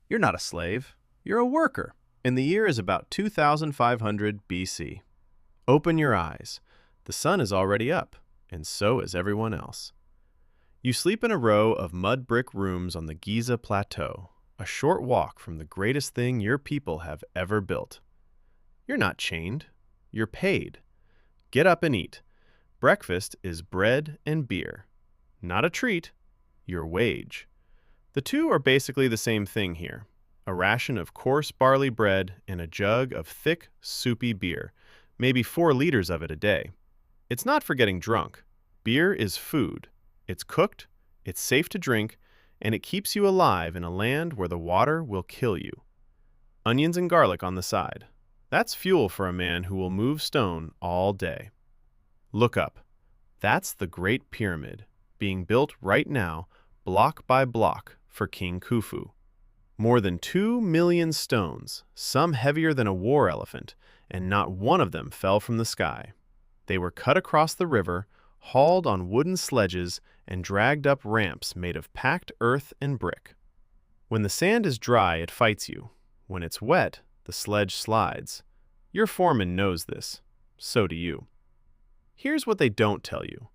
You're not a slave. You're a worker. And the year is about 2500 BC. Open your eyes. The sun is already up, and so is everyone else. You sleep in a row of mud brick rooms on the Giza plateau, a short walk from the greatest thing your people have ever built. You're not chained. You're paid. Get up and eat. Breakfast is bread and beer. Not a treat, your wage. The two are basically the same thing here. A ration of coarse barley bread and a jug of thick, soupy beer, maybe 4 liters of it a day. It's not for getting drunk. Beer is food. It's cooked, it's safe to drink, and it keeps you alive in a land where the water will kill you. Onions and garlic on the side. That's fuel for a man who will move stone all day. Look up. That's the Great Pyramid, being built right now, block by block, for King Khufu. More than 2 million stones, some heavier than a war elephant, and not one of them fell from the sky. They were cut across the river, hauled on wooden sledges, and dragged up ramps made of packed earth and brick. When the sand is dry, it fights you. When it's wet, the sledge slides. Your foreman knows this. So do you. Here's what they don't tell you.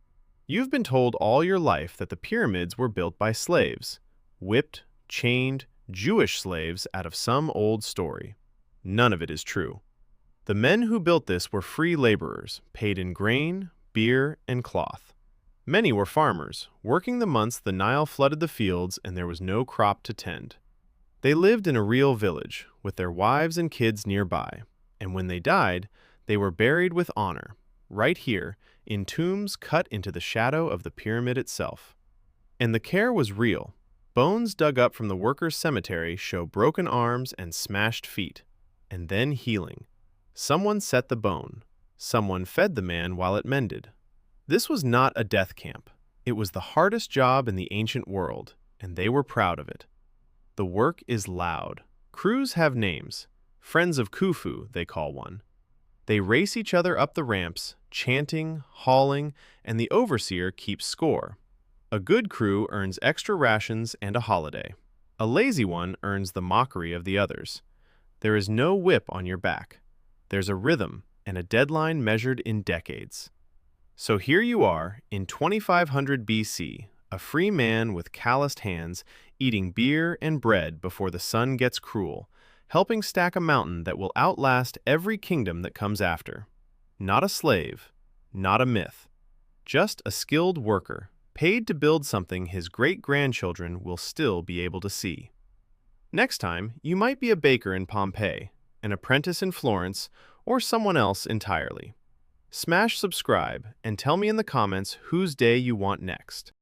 You've been told all your life that the pyramids were built by slaves, whipped, chained, Jewish slaves out of some old story. None of it is true. The men who built this were free laborers, paid in grain, beer, and cloth. Many were farmers, working the months the Nile flooded the fields and there was no crop to tend. They lived in a real village, with their wives and kids nearby, and when they died, they were buried with honor, right here, in tombs cut into the shadow of the pyramid itself. And the care was real. Bones dug up from the workers' cemetery show broken arms and smashed feet, and then healing. Someone set the bone. Someone fed the man while it mended. This was not a death camp. It was the hardest job in the ancient world, and they were proud of it. The work is loud. Crews have names. Friends of Khufu, they call one. They race each other up the ramps, chanting, hauling, and the overseer keeps score. A good crew earns extra rations and a holiday. A lazy one earns the mockery of the others. There is no whip on your back. There's a rhythm and a deadline measured in decades. So here you are, in 2500 BC, a free man with calloused hands, eating beer and bread before the sun gets cruel, helping stack a mountain that will outlast every kingdom that comes after. Not a slave, not a myth, just a skilled worker, paid to build something his great-grandchildren will still be able to see. Next time, you might be a baker in Pompeii, an apprentice in Florence, or someone else entirely. Smash subscribe and tell me in the comments whose day you want next.